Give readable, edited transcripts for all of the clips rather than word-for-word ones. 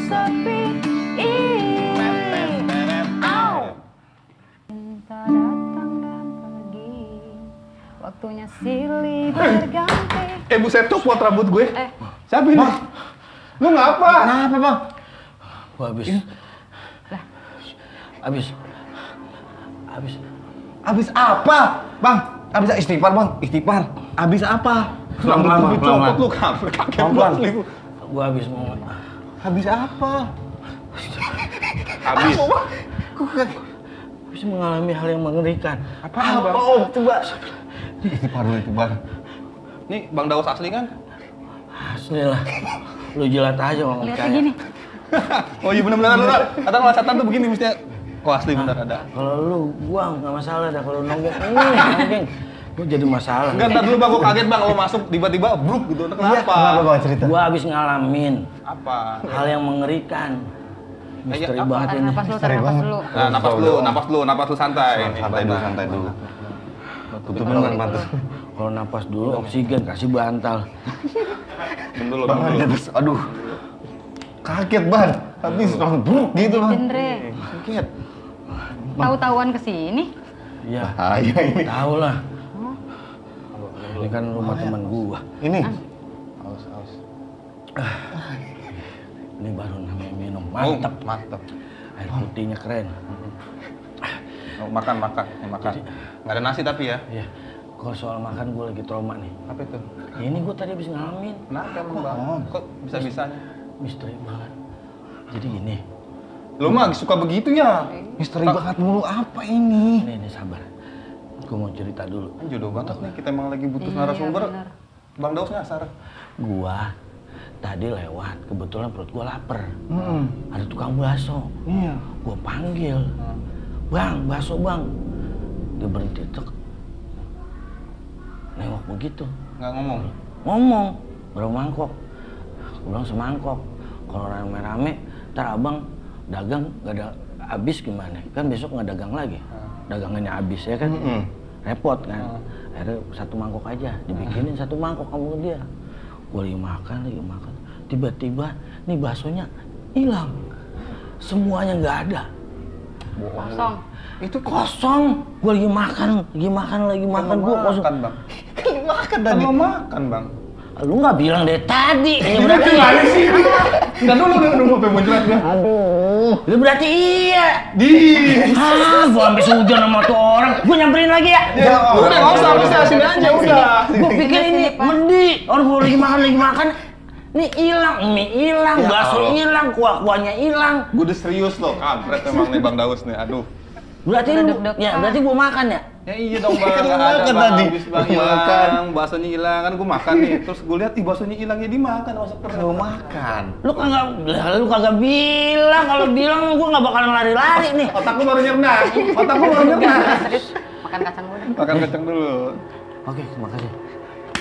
sepi. Cinta datang dan pergi, waktunya silih berganti. Buset, copot rambut gue. Siapa ini? Lu ngapa? Kenapa, Bang? Gua habis. Habis apa? Bang, habis istighfar, Bang. Istighfar. Habis apa? Rambut gue dicopot lu, kaget banget lu. Gua habis mau. Habis apa? Habis. Habis mengalami hal yang mengerikan. Apaan, Bang? Om? Coba. Istighfar dulu, istighfar. Nih, Bang Daus asli kan? Asli lah. Lu jilat aja mau Lihatnya percaya. gini. Oh iya bener-bener lu. Atau kalau setan tuh begini mestinya. Oh asli bener ada. Kalau lu gua nggak masalah dah, kalau nonggeng. Gua jadi masalah. Enggak, ntar dulu Bang, gua kaget Bang, lo masuk tiba-tiba bruk gitu. Kenapa? Kenapa, Bang, cerita? Gua habis ngalamin Apa? hal yang mengerikan. Misteri apa? banget Tarik ini. napas dulu. Nah, napas lu santai. Santai dulu. Tutupin, Bang, bantu. Kalau napas dulu oksigen, kasih bantal. Dulu. Bang, terus, aduh. Kaget, Bang. Habis langsung bruk gitu, Bang. Andre, Kaget. tahu-tahuan kesini? Iya. Bahaya ini. Tahu lah. Ini kan rumah teman gua. Ini. Aus. Ini baru namanya minum. Mantap. Mantap. Air putihnya keren. Oh, makan. Nggak ada nasi tapi ya. Iya. Kalau soal makan gua lagi trauma nih. Apa itu? Ini gua tadi habis ngalamin. Kenapa emang Bang? Kok bisa-bisanya? Misteri banget. Jadi gini. Lu mah suka begitu ya? Misteri banget mulu apa ini? Ini sabar. Gua mau cerita dulu. Kan jodoh banget nih, kita emang lagi butuh narasumber. bener. Bang Daus nyasar. Gua tadi lewat, kebetulan perut gua lapar. Ada tukang bakso. Iya. Gua panggil. Bang, bakso bang. Dia berhenti tek. Nengok begitu. Nggak ngomong. Ngomong, berapa mangkok? Gua bilang semangkok. Kalau rame-rame, ntar abang dagang gak ada habis gimana? Kan besok nggak dagang lagi. Dagangannya habis ya kan? Repot kan? Akhirnya satu mangkok aja, dibikinin satu mangkok kamu dia. Gue lagi makan. Tiba-tiba nih baksonya hilang. Semuanya nggak ada. Kosong. Itu Kosong. Gue lagi makan. Gue kosong. Makan Bang. Kan makan tadi. Kan mau makan Bang. Lu nggak bilang dari tadi. Ini berarti Gimana sih? Nggak dulu sampai muncrat ya. Aduh. Itu berarti iya. Di. Gue ambil sehujan sama tuh orang. Gue nyamperin lagi ya. Udah nggak usah, bisa sini aja udah. Gue pikir ini mending. Orang gue lagi makan. Nih hilang, mie hilang, Ya bakso Allah. hilang, kuah-kuahnya hilang. Gue udah serius loh, kampret emang nih Bang Daus nih. Aduh. Berarti lu, ya berarti gue makan ya. Ya iya dong Bang, Kan nggak ada makan Bang, tadi. habis Bang Makan. hilang, baksonya hilang, kan gue makan nih. Terus gue lihat, baksonya hilang ya dimakan masuk perut. Lu makan. Lu kagak bilang. Kalau bilang gue nggak bakalan lari-lari nih. Otak gue baru nyerna. Serius, makan kacang muda. Makan kacang dulu. Oke, makasih.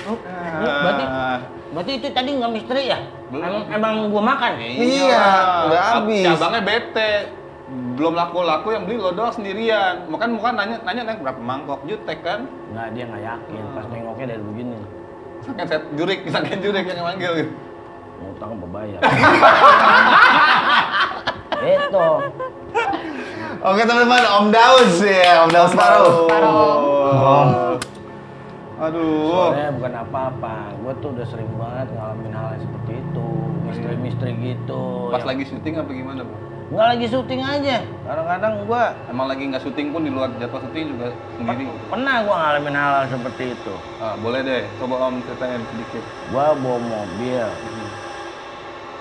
Oh, Ah. berarti itu tadi nggak misteri ya? Belum. Emang gue makan? Iya, udah habis. Cabangnya bete. Belum laku-laku yang beli lo doang sendirian. Makan nanya berapa mangkok jutek kan? Nggak, dia nggak yakin. Pas nengoknya dari begini. Saking jurik yang manggil gitu. Ngutang apa bayar? Itu. Oke teman-teman, Om Daus ya, Om Daus Paruh. Aduh. Soalnya bukan apa-apa. Gue tuh udah sering banget ngalamin hal yang seperti itu. Misteri-misteri gitu. Pas yang- lagi syuting apa gimana, Bu? Nggak lagi syuting aja. Kadang-kadang gue Emang lagi nggak syuting pun di luar jadwal syuting juga sendiri. pernah gue ngalamin hal seperti itu. Ah, boleh deh, coba Om ceritain sedikit. Gue bawa mobil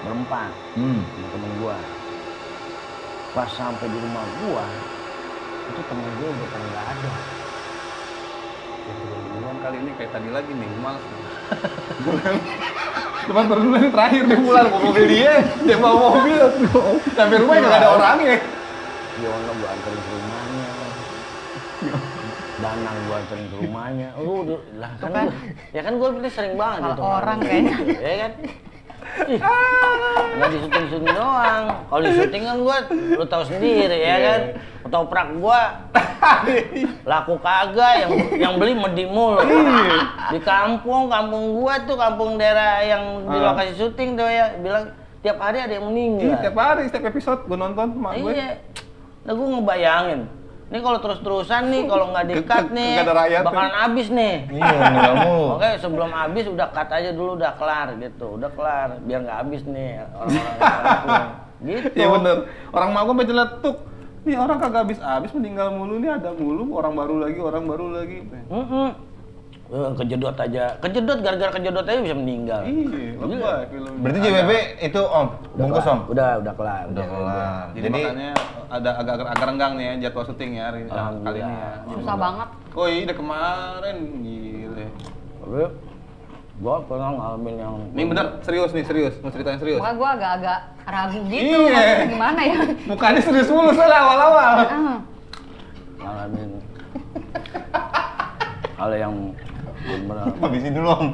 berempat sama temen gue. Pas sampai di rumah gue, itu temen gue udah pada nggak ada. Ya, turun duluan kali ini kayak tadi lagi nih, males. Cuman baru dulu ini terakhir dia pulang bawa mobil dia bawa mobil. Sampai rumah nggak ada orangnya. Yono gue anterin ke rumahnya. Danang gue anterin ke rumahnya. Lu lah kan Tuh kan. ya kan gue sering banget Salah gitu. orang kayaknya. Ya kan? Ih, nggak di syuting doang. Kalau di syuting kan gue, lu tahu sendiri ya kan. Ketoprak gue laku kagak, yang beli medi mulu. Di kampung gue tuh, kampung daerah yang di lokasi syuting tuh ya bilang tiap hari ada yang Iya, meninggal. tiap hari, setiap episode gue nonton sama gue. Iya. Nah gue ngebayangin, ini kalau terus-terusan nih, kalau nggak di-cut nih, Kagak ada rakyat bakalan habis nih. Iya, meninggal mulu. Oke, sebelum habis udah cut aja dulu, udah kelar gitu, udah kelar, biar nggak habis nih orang-orang yang kampung. Gitu. Iya bener. Orang mau gue baca letuk. Nih orang kagak habis meninggal mulu nih, ada mulu orang baru lagi. Kejedot aja, gara-gara kejedot aja bisa meninggal. Iya, lebay film. Berarti JWP itu Om, bungkus Om? Udah kelar. Udah kelar. Jadi makanya ada agak renggang nih ya jadwal syuting ya kali ini ya. Susah banget. Oh iya, udah kemarin gile. Tapi gua pernah ngalamin yang Nih bener, serius, mau ceritain serius. Makanya gue agak-agak ragu gitu, Iya. maksudnya gimana ya? Mukanya serius mulu soalnya awal-awal. Ah, ngalamin hal yang benar Habisin dulu Om.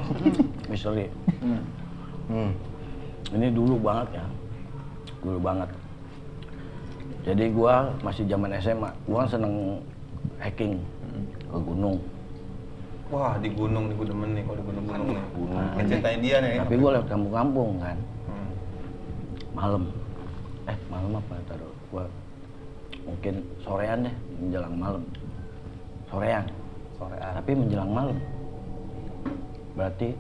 misteri. Hmm. Ini dulu banget ya, dulu banget. Jadi gua masih zaman SMA, gua kan seneng hiking ke gunung. Wah, di gunung nih gue demen nih kalau di gunung-gunung nih. Ngeceritain dia nih. Tapi gua lewat kampung-kampung kan, malam. Malam apa? Taruh gua mungkin sorean deh, menjelang malam. Sorean, tapi menjelang malam. Berarti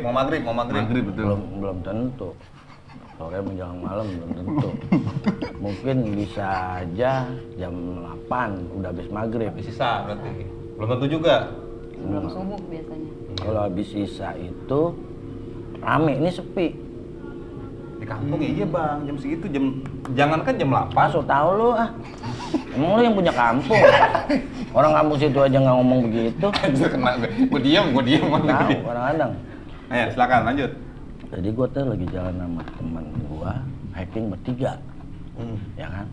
Mau maghrib. Betul. belum tentu. Sore menjelang malam belum tentu. Mungkin bisa aja jam 8 udah habis maghrib. Habis sisa berarti. Belum tentu juga. sebelum subuh biasanya. Kalau habis sisa itu rame, ini sepi. Di kampung iya bang, jam segitu jangankan jam 8. So tau lu ah. Emang lu yang punya kampung? Orang kampung situ aja nggak ngomong begitu. Kena gue diam. Tahu kadang-kadang. Ayo silakan lanjut. Jadi gua tuh lagi jalan sama teman gua hiking bertiga, ya kan?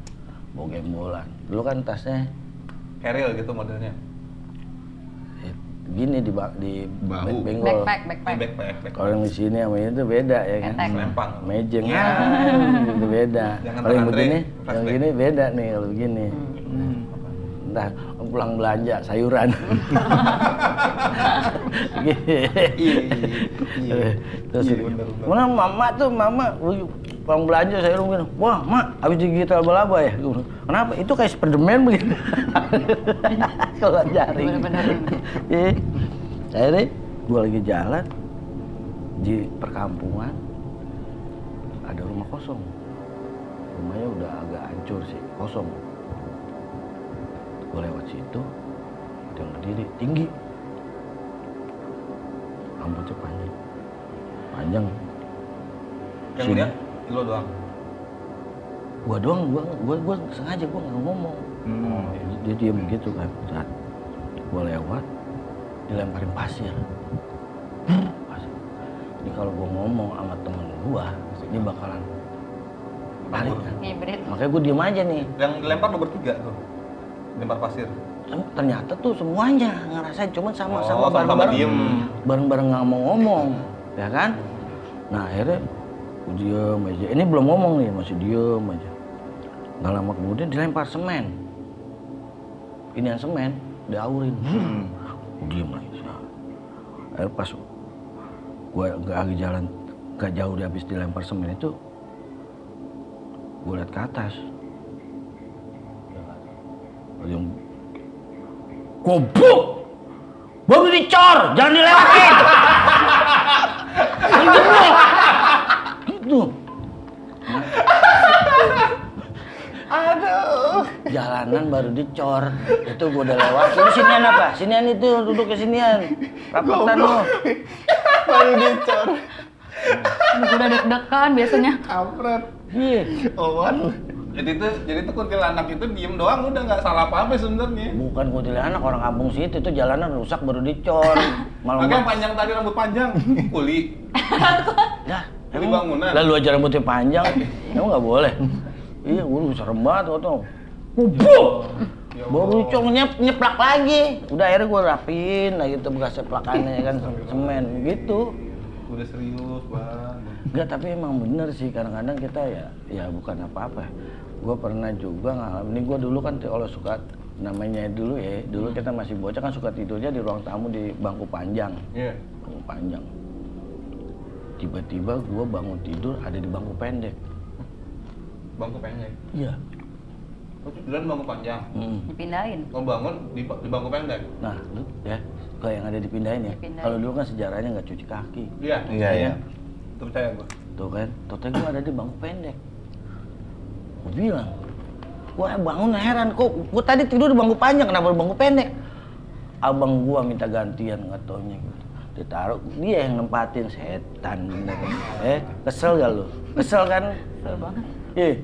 Bawa gembolan. Dulu kan tasnya Keril gitu modelnya. gini di Bahu. benggol. Backpack. Backpack. Kalau yang di sini sama ini tuh beda ya kan? Ketek. Lempang. Mejeng, Ya. itu beda. Jangan Kalau yang terantri, begini, flashback. yang gini beda nih kalau begini. Entah pulang belanja sayuran. Iya. Terus Iya, bener. mana mama pulang belanja sayuran begini. Wah, mak, habis digigit laba-laba ya? Gua bilang, kenapa? Itu kayak Spiderman begitu. Kalau jaring. Bener-bener. Akhirnya gua lagi jalan di perkampungan, ada rumah kosong. Rumahnya udah agak hancur sih, kosong. Gue lewat situ, ada yang berdiri, tinggi. Rambutnya panjang. Yang Sini. dia lo doang. Gua doang, gua sengaja gua nggak ngomong. Dia diam begitu kan. Saat gua lewat, dilemparin pasir. Ini kalau gua ngomong sama temen gua, ini bakalan lari kan. Ngibrit. Makanya gua diem aja nih. Yang dilempar lo bertiga tuh. Lempar pasir. Ternyata tuh semuanya ngerasain, cuman sama-sama sama-sama bareng-bareng. diem. Bareng-bareng nggak mau ngomong, ya kan? Nah akhirnya gua diem aja. Ini belum ngomong nih, masih diem aja. Nggak lama kemudian dilempar semen. Inian semen, diaurin. Gua diem lagi. Akhirnya pas gua lagi jalan gak jauh dia habis dilempar semen itu, gua lihat ke atas. Yang goblok, baru dicor, jangan dilewatin. Gitu. Aduh. Jalanan baru dicor, itu gua udah lewat. Itu sinian apa? Sinian itu duduk ke sinian. Rapetan lu. Baru dicor. Gue udah deg-degan biasanya. Kampret. Iya. Owan. Jadi tuh kuntilanak itu diem doang udah nggak salah apa-apa sebenarnya. Bukan kuntilanak, orang kampung situ itu jalanan rusak baru dicor. Malam Makanya yang panjang tadi rambut panjang, kuli. Dah, Kuli bangunan. lalu aja rambutnya panjang, emang nggak boleh. Iya, gue serem banget waktu. Goblok. Ya Baru Allah. dicor nyeplak lagi. Udah akhirnya gue rapiin lah gitu bekas ceplakannya kan semen gitu. Udah serius bang. Enggak, tapi emang bener sih kadang-kadang kita ya bukan apa-apa. Gue pernah juga ngalamin, ini gue dulu kan kalau suka namanya dulu kita masih bocah kan suka tidurnya di ruang tamu di bangku panjang. Iya. Bangku panjang. tiba-tiba gua bangun tidur ada di bangku pendek. Bangku pendek. Iya. Oh, tiduran bangku panjang. Dipindahin. Oh, bangun di bangku pendek. Nah, lu ya, kayak yang ada dipindahin ya. Dipindahin. Kalau dulu kan sejarahnya nggak cuci kaki. Iya. Iya. Itu percaya gua. Tuh kan, total gua ada di bangku pendek. Gua bilang, gua bangun heran kok, gua tadi tidur di bangku panjang, kenapa di bangku pendek? Abang gua minta gantian nggak taunya gitu. Ditaruh, dia yang nempatin, setan bener. Kesel gak lu? Kesel kan? Kesel banget. Ih,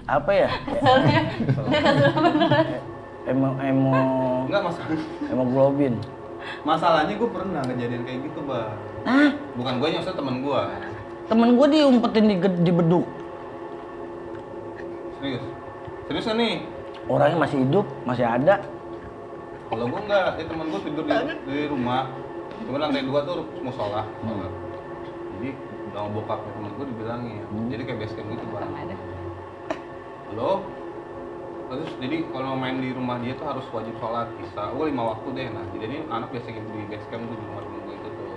apa ya? Keselnya, dia kesel beneran. Enggak masalah. Hemoglobin. Masalahnya gua pernah kejadian kayak gitu, Bang. Hah? Bukan gua, maksudnya temen gua. Temen gua diumpetin di beduk. Serius. Serius kan nih? Orangnya masih hidup, masih ada. Kalau gua enggak, temen gua tidur di rumah. Cuma lantai 2 tuh musola. Jadi sama bokapnya temen gua dibilangin. Jadi kayak base camp gitu, Bang. Ada. Lo terus jadi kalau main di rumah dia tuh harus wajib sholat isya. Oh 5 waktu deh. Nah jadi ini anak biasa gitu di base camp tuh di rumah temen gue itu tuh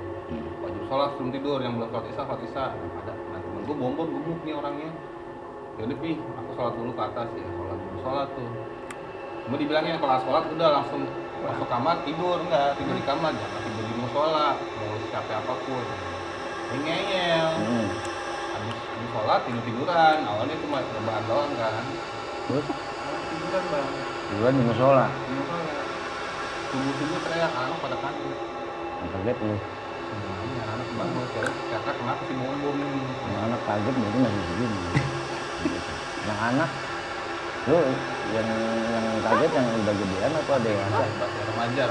wajib sholat sebelum tidur, yang belum sholat isya. Nah, ada. Nah temen gue bombon gemuk nih orangnya. Jadi pi aku sholat dulu ke atas ya, sholat tuh. Cuma dibilangnya kalau sholat udah langsung masuk kamar tidur, enggak tidur di kamar, jangan tidur di musola mau capek apapun. Ini ngeyel. Habis sholat tiduran, awalnya cuma rebahan doang kan. Terus Tiduran, Bang. tiduran di musola. Di musola. Subuh-subuh teriak, anak pada kaget. Kaget lu. Ini anak bangun, kira-kira kenapa sih bom ini? Anak kaget berarti masih segini. Yang anak, lu yang kaget yang udah gedean apa ada yang Remaja.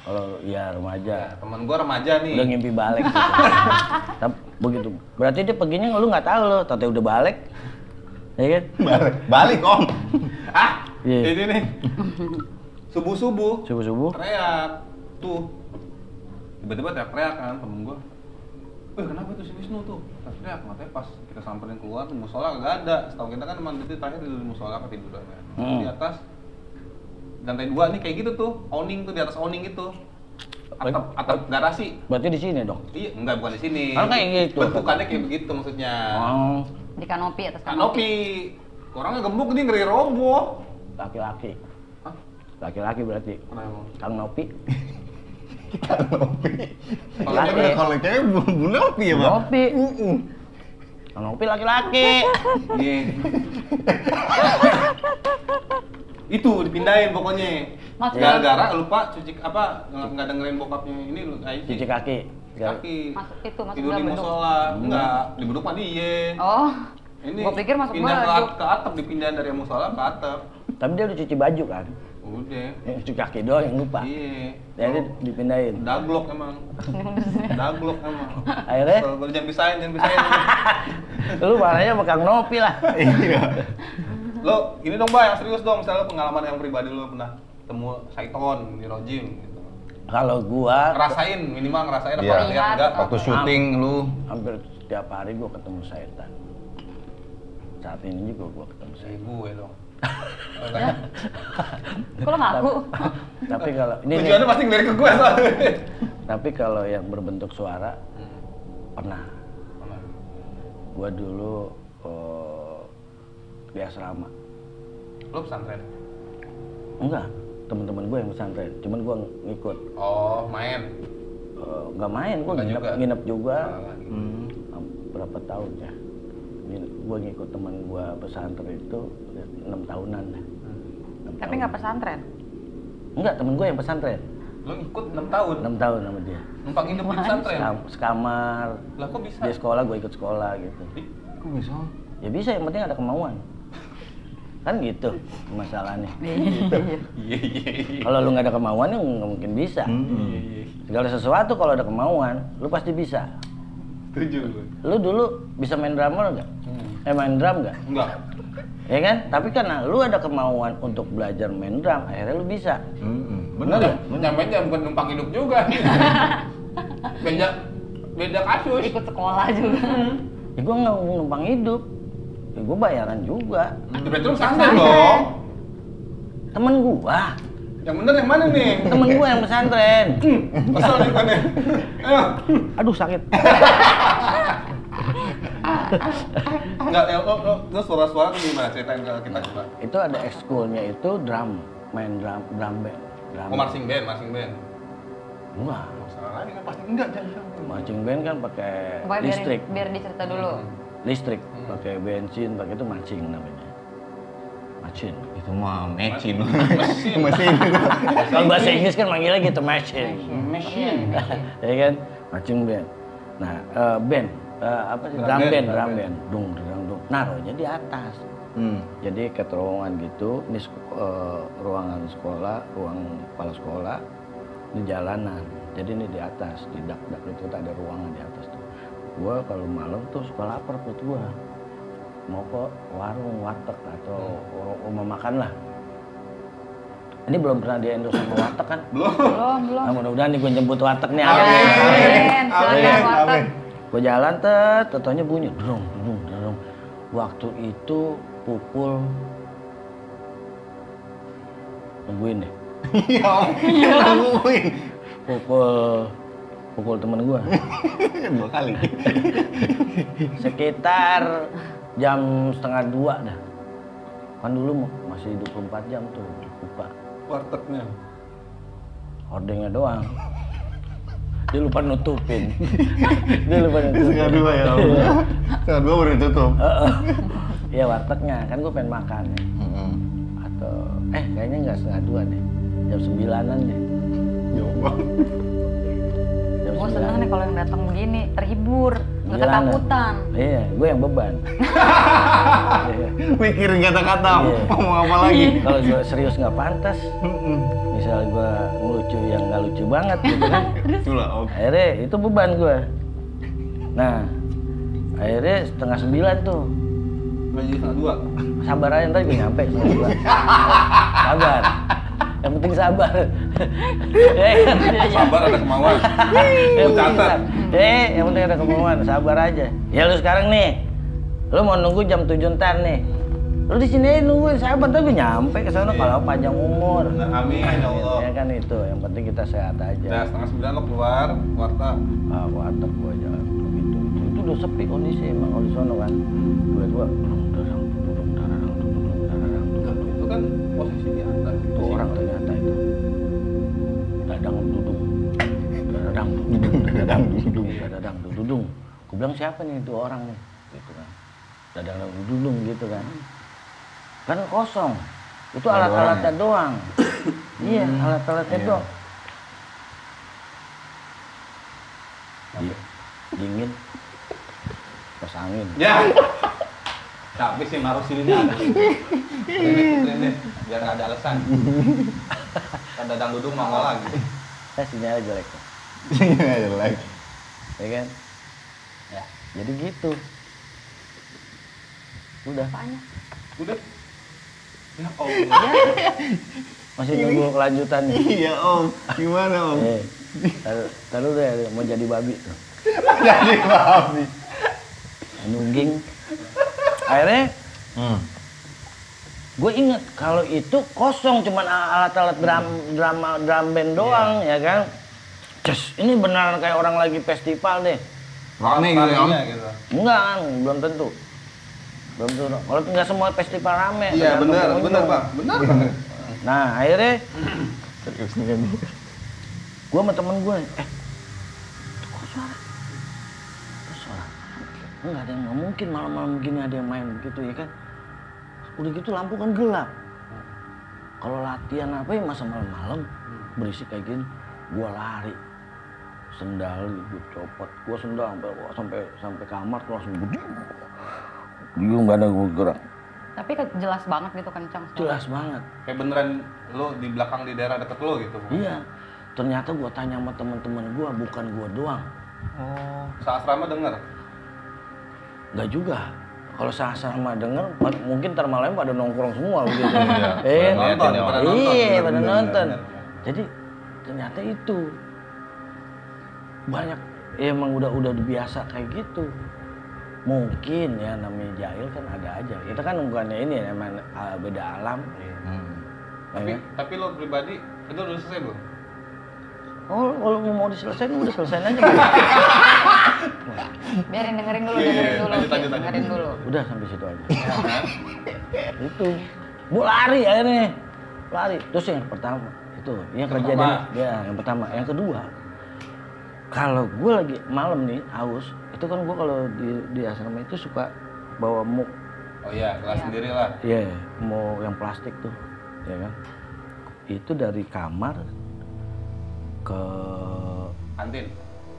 kalau ya remaja. Ya, temen gua remaja nih. Udah ngimpi balik gitu. Tapi begitu. Berarti dia paginya lu nggak tahu lo, tante udah balik. Ya kan? Balik om. Iya. Ini nih. Subuh-subuh. Subuh-subuh. Teriak. Tuh. Tiba-tiba teriak kan temen gua. Kenapa tuh si Wisnu tuh? Teriak, makanya pas kita samperin keluar tuh musola nggak ada. Setahu kita kan emang itu terakhir di musola ketiduran kan. Di atas lantai 2 nih kayak gitu tuh, awning tuh di atas awning itu. Atap garasi. Berarti di sini dong. Iya, enggak bukan di sini. Kan kayak gitu. Bentukannya kayak begitu maksudnya. Oh, Di kanopi atas Kanopi. Orangnya gemuk nih ngeri roboh. laki-laki. Hah? Laki-laki berarti. Kenapa emang? Kang Nopi. Kalau Laki. cewek, Kalau cewek Bu Nopi ya, Bang? Nopi. Kang Nopi laki-laki. Iya. Itu dipindahin pokoknya. Mas, Gara-gara lupa cuci apa nggak dengerin bokapnya ini lu kayak Cuci kaki. kaki. Masuk itu, masuk Tidur di dalam beduk. musola. Enggak, di beduk mah dia. Oh, Ini gua pikir masuk pindah beduk. ke atap, dipindahin dari musola ke atap. Tapi dia udah cuci baju kan. Udah. Yang cuci kaki doang yang lupa. Iya. Jadi dipindahin. Daglok emang. Daglok emang. Akhirnya Kalau gue jangan pisahin. lu marahnya sama Kang Nopi lah. Iya. Lo, ini dong Mbak, yang serius dong, misalnya pengalaman yang pribadi lo pernah temu Saiton di Rojim gitu. Kalau gua Minimal ngerasain apa Iya. lihat enggak? Waktu syuting lu. hampir setiap hari gua ketemu setan. Saat ini juga gua ketemu setan. Gue dong. kok lo ngaku? Tapi kalau ini nih, Tujuannya pasti ngelirik ke gue soalnya. tapi kalau yang berbentuk suara pernah. Gua dulu di asrama. Lo pesantren? Enggak, teman-teman gue yang pesantren. Cuman gua ngikut. Oh, main? Nggak main, gua Enggak juga? nginep juga. Ah, Berapa tahun ya? Gua ngikut teman gua pesantren itu 6 tahunan ya. 6 Tapi tahun. nggak pesantren. Enggak, temen gue yang pesantren. Lo ikut 6 tahun? 6 tahun sama dia. Numpang hidup di pesantren? Sekamar. Lah kok bisa? Dia sekolah, gue ikut sekolah gitu. Kok bisa? Ya bisa, yang penting ada kemauan. Kan gitu masalahnya. Iya. Kalau lu nggak ada kemauan, ya nggak mungkin bisa. Iya. Segala sesuatu kalau ada kemauan, lu pasti bisa. Setuju gue. Lu dulu bisa main drummer nggak? Main drum nggak? Enggak. Ya kan? Tapi karena lu ada kemauan untuk belajar main drum, akhirnya lu bisa. Bener ya? Nyampe bukan numpang hidup juga. Beda kasus. Ikut sekolah juga. Ya gua nggak numpang hidup. Ya gua bayaran juga. Berarti lu pesantren dong. Temen gua. Yang bener yang mana nih? Temen gue yang pesantren. Kesel nih kan ya. Ayo. Aduh sakit. Enggak, terus suara-suara tuh gimana? Ceritain ke kita coba. Itu ada ekskulnya itu main drum band. Oh, marching band. Enggak. Salah lagi kan pasti enggak jangan. Marching band kan pakai Pokoknya listrik. biar dicerita dulu. Listrik, pakai bensin, pakai itu marching namanya. Marching. Itu mah mecin. Mesin. Mesin. Kalau bahasa Inggris kan manggilnya gitu marching. Mesin. Ya kan? Marching band. Nah, band apa sih? Drum band. Drum band. Dung. Naruhnya di atas. Jadi ke terowongan gitu, ini ruangan sekolah, ruang kepala sekolah, di jalanan. Jadi ini di atas, di dak itu ada ruangan di atas tuh. Gua kalau malam tuh suka lapar perut gua. Mau ke warung, warteg atau rumah makan lah. Ini belum pernah di endorse sama warteg kan? Belum. Nah, mudah-mudahan nih gue jemput warteg nih. Amin. Silakan warteg. Gue jalan tetanya bunyi derong. Waktu itu pukul nungguin deh. Iya, nungguin. Pukul temen gue. 2 kali. Sekitar jam 1:30 dah. Kan dulu masih 24 jam tuh, lupa. Wartegnya. Hordengnya doang. Dia lupa nutupin. Setengah 2 ya Allah. Setengah 2 baru ditutup. Iya wartegnya, kan gue pengen makan ya. Atau, kayaknya nggak 1:30 deh. Jam 9-an deh. Jauh banget. Jam Gue 9. seneng nih kalau yang datang begini, terhibur, nggak ketakutan. Iya, gue yang beban. Iya. Mikirin kata-kata, Iya. ngomong apa lagi. Kalau gue serius nggak pantas, misal gue ngelucu yang nggak lucu banget gitu kan. Itulah, oke. Akhirnya itu beban gue. Nah, akhirnya 8:30 tuh. Lagi 1:30. Sabar aja, ntar gue nyampe 2:30. Sabar. Yang penting sabar. Sabar ada kemauan. Lu catat. Yang penting ada kemauan, sabar aja. Ya lu sekarang nih, lu mau nunggu jam 7 ntar nih. Lu di sini aja nungguin, sabar tapi nyampe ke sana kalau panjang umur. Nah, amin ya Allah. Ya kan itu, yang penting kita sehat aja. Udah 8:30 lo keluar warteg. Warteg gua jalan begitu. Itu udah sepi kondisi emang kalau di sono kan. Dua-dua darang. Itu kan posisi di atas. Itu orang ternyata itu. Dadang dudung. Gua bilang siapa nih itu orang nih? Gitu kan. Dadang dudung gitu kan. Kan kosong. Itu alat-alatnya doang. Iya, alat-alatnya doang. Dingin. Pas angin. Ya. Tapi sih naruh sininya ada. Ini biar nggak ada alasan. Kan dadang dudung nongol lagi. Sinyalnya jelek. Iya, jelek. Ya kan? Ya, jadi gitu. Udah. Udah. Ya Allah. Masih nunggu kelanjutan nih. Iya, Om. Gimana, Om? Taruh deh, mau jadi babi tuh. Jadi babi. Nungging. Akhirnya, gue inget kalau itu kosong, cuman alat-alat drum band doang, ya kan? Cus, ini beneran kayak orang lagi festival deh. Rame gitu ya, Om? Gitu. Enggak kan, belum tentu. Kalau nggak semua festival rame. Iya tergantung benar, pengunjung. benar Bang. Benar banget. Nah akhirnya Serius nih kan. gue sama temen gue, itu kok suara? Itu suara? Enggak ada yang nggak mungkin malam-malam begini ada yang main begitu ya kan? Udah gitu lampu kan gelap. Kalau latihan apa ya masa malam-malam berisik kayak gini, gue lari. Sendal gue copot, gue sendal sampai kamar tuh langsung bingung gak ada gue gerak. Tapi jelas banget gitu kencang. Jelas banget. Kayak beneran lo di belakang di daerah deket lo gitu. Iya. Ternyata gue tanya sama teman-teman gue, bukan gue doang. Oh. Seasrama denger? Enggak juga. Kalau sama denger, mungkin ntar malamnya pada nongkrong semua begitu. Pada nonton ya, pada nonton. Iya, pada Bener, nonton. bener. Jadi ternyata itu banyak emang udah biasa kayak gitu. Mungkin ya namanya jahil kan ada aja. Kita kan bukannya ini ya, emang beda alam. Tapi lo pribadi Itu udah selesai belum? Oh, kalau mau diselesain udah selesain aja. Biarin dengerin dulu, Lanjut. dengerin dulu. Udah sampai situ aja. Itu. Bu lari akhirnya. Lari. Terus yang pertama itu, yang kejadian ya, yang pertama. Yang kedua, kalau gue lagi malam nih aus, itu kan gue kalau di asrama itu suka bawa muk. Oh iya, kelas sendiri lah. Iya, mau yang plastik tuh, ya kan? Itu dari kamar ke Kantin,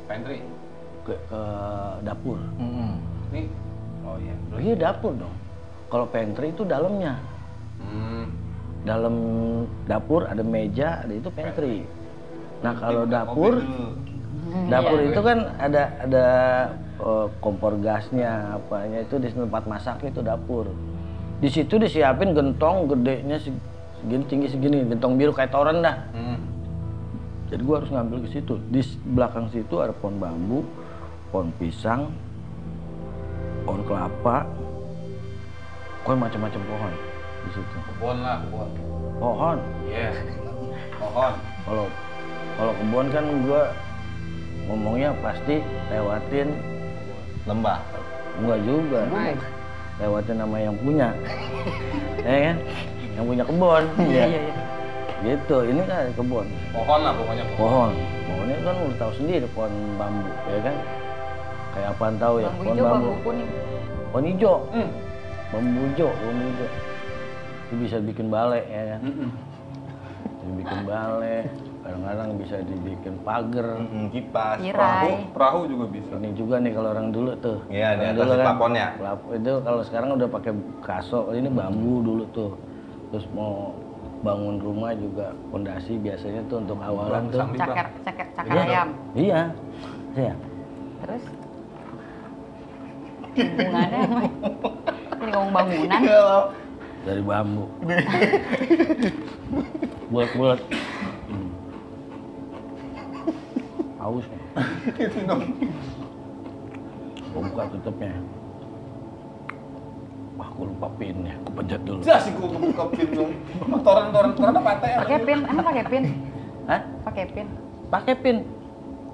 pantry. ke dapur. Nih. Oh iya. Iya dapur dong. Kalau pantry itu dalamnya. Dalam dapur ada meja, ada itu pantry. Nah kalau dapur itu kan ada kompor gasnya, apanya itu di tempat masak itu dapur. Di situ disiapin gentong gedenya segini tinggi segini, gentong biru kayak toren dah. Jadi gua harus ngambil ke situ. Di belakang situ ada pohon bambu, pohon pisang, pohon kelapa, macam-macam pohon di situ. Kebun lah, kebun. Pohon. Iya. Pohon. Kalau kebun kan gua ngomongnya pasti lewatin Lembah. enggak juga. Lewatin nama yang punya. Ya kan? Yang punya kebun. Iya. Gitu, ini kan kebun. Pohon lah pokoknya. Pohonnya kan udah tahu sendiri pohon bambu, ya kan? Kayak apaan tahu ya? Bambu Pohon hijau, bambu. bambu kuning. Pohon hijau. Bambu hijau. Itu bisa bikin balai, ya kan? Dibikin balai, kadang-kadang bisa dibikin pagar. Kipas. Tirai. Perahu juga bisa. Ini juga nih kalau orang dulu tuh. Iya, di Orang atas dulu kan plafon ya? Itu kalau sekarang udah pakai kaso, ini bambu dulu tuh. Terus mau bangun rumah juga pondasi biasanya tuh untuk awalan tuh. Cakar Iya. ayam. Iya. Iya. Terus? Hubungannya apa? Ini ngomong bangunan. Dari bambu. Bulat-bulat. Haus nih. Gua buka tutupnya. Wah, gua lupa pinnya. Gua pencet dulu. Sih gua buka pin dong. Toren apa ATM? Pakai pin, emang pakai pin? Hah? Pakai pin. Pakai pin.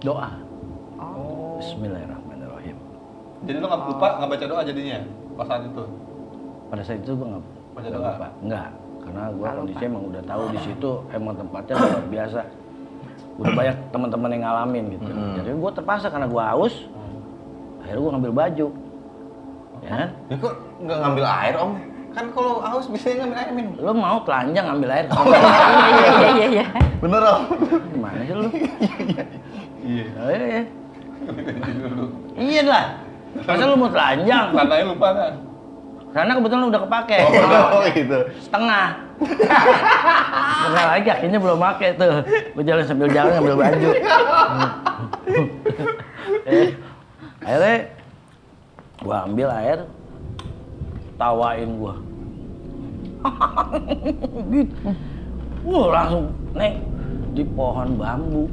Doa. Oh. Bismillahirrahmanirrahim. Jadi lo nggak lupa nggak baca doa jadinya pas saat itu. Pada saat itu gua nggak Baca doa? lupa. Enggak, karena gua Nggak kondisi lupa. emang udah tahu di situ emang tempatnya luar biasa. Udah banyak teman-teman yang ngalamin gitu. Jadi gua terpaksa karena gua haus. Akhirnya gua ngambil baju. Ya kan? Ya kok nggak ngambil air om? Kan kalau haus bisa ngambil air minum. Lu mau telanjang ngambil air? Iya. Bener om? Gimana sih lu? Iya. Oh, iya. Iya lah. Masa lu mau telanjang? Tandanya lupa kan? Karena kebetulan udah kepake. Oh gitu. Setengah. Setengah lagi akhirnya belum pakai tuh. Gue jalan sambil jalan ngambil baju. Akhirnya gua ambil air, tawain gua. Gitu. Langsung naik di pohon bambu.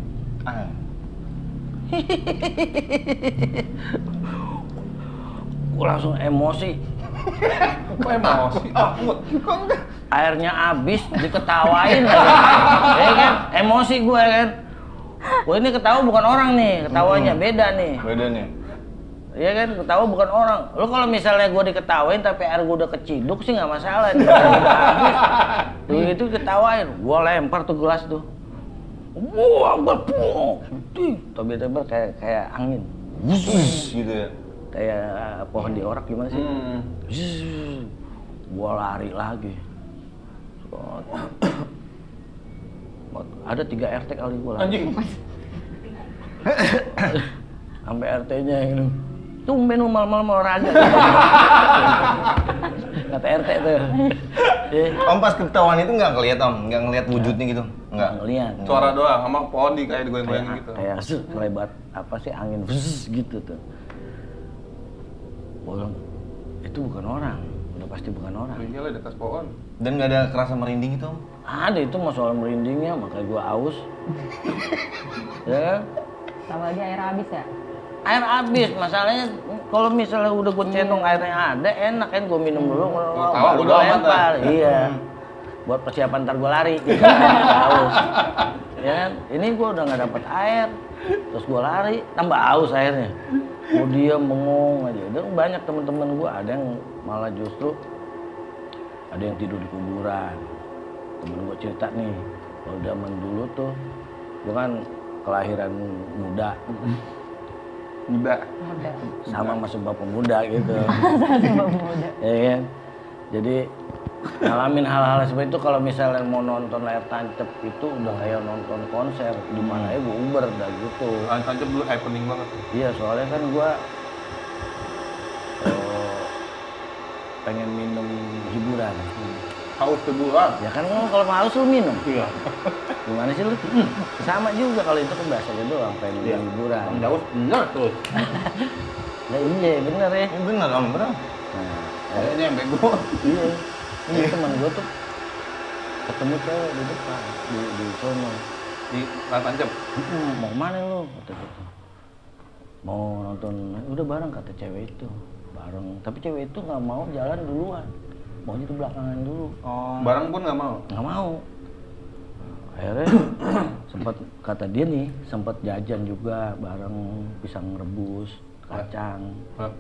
Gua langsung emosi. Kok emosi? Mood. Airnya habis diketawain lagi. Ya kan? Emosi gue kan. Gue ini ketawa bukan orang nih, ketawanya beda nih. Beda nih. Iya kan, ketawa bukan orang. Lo kalau misalnya gue diketawain tapi air gue udah keciduk sih nggak masalah. Udah habis. Tuh itu ketawain, gue lempar tuh gelas tuh. Wah, berpuang. Tiba-tiba kayak angin. Wuss, gitu ya. Kayak pohon diorak gimana sih? Gua lari lagi. Ada 3 RT kali gua lari. Anjing. Sampai RT-nya yang ini. Tumben lu malam-malam olahraga. Kata RT tuh. Om pas ketahuan itu nggak ngeliat om? Nggak ngeliat wujudnya gitu? Nggak Ngeliat. Suara doang sama pohon di kayak digoyang-goyangin gitu. Kayak lebat apa sih angin gitu tuh. Gua bilang, itu bukan orang, udah pasti bukan orang. Iya lah di atas pohon. Dan nggak ada kerasa merinding itu om? Ada itu masalah merindingnya, makanya gua aus. Ya kan? Sama lagi air habis ya? Air habis, masalahnya kalau misalnya udah gue centong airnya ada, enak kan gue minum dulu, tahu, baru udah gua aman lempar. dah. Iya. buat persiapan ntar gue lari gitu kan, haus. Ya kan, ini gue udah nggak dapet air, terus gue lari, tambah haus airnya. Gue diam bengong aja. Dan banyak teman-teman gue ada yang malah justru ada yang tidur di kuburan. Temen gue cerita nih, kalau zaman dulu tuh, gue kan kelahiran muda. Muda. Sama masuk bapak muda gitu. Sama muda. Ya kan? Jadi ngalamin hal-hal seperti itu kalau misalnya mau nonton layar tancap itu udah kayak nonton konser di mana ya gue Uber dah gitu. Tancap dulu happening banget. Iya soalnya kan gue pengen minum hiburan. Haus hiburan. Ya kan kalau haus lu minum. Iya. Gimana sih lu? Sama juga kalau itu kan bahasanya doang pengen minum hiburan. Bang Daus bener terus. Nah iya bener ya. Ini bener om, bener. Nah, Kayaknya yang bego. iya. Ini teman gue tuh ketemu cewek di depan di sono. Di tancap. Mau kemana lu? Kata gitu. Mau nonton, udah bareng kata cewek itu. Bareng, tapi cewek itu nggak mau jalan duluan. Maunya tuh belakangan dulu. Oh. Barang pun nggak mau. Nggak mau. Akhirnya sempat kata dia nih, sempat jajan juga bareng pisang rebus, kacang. Hah?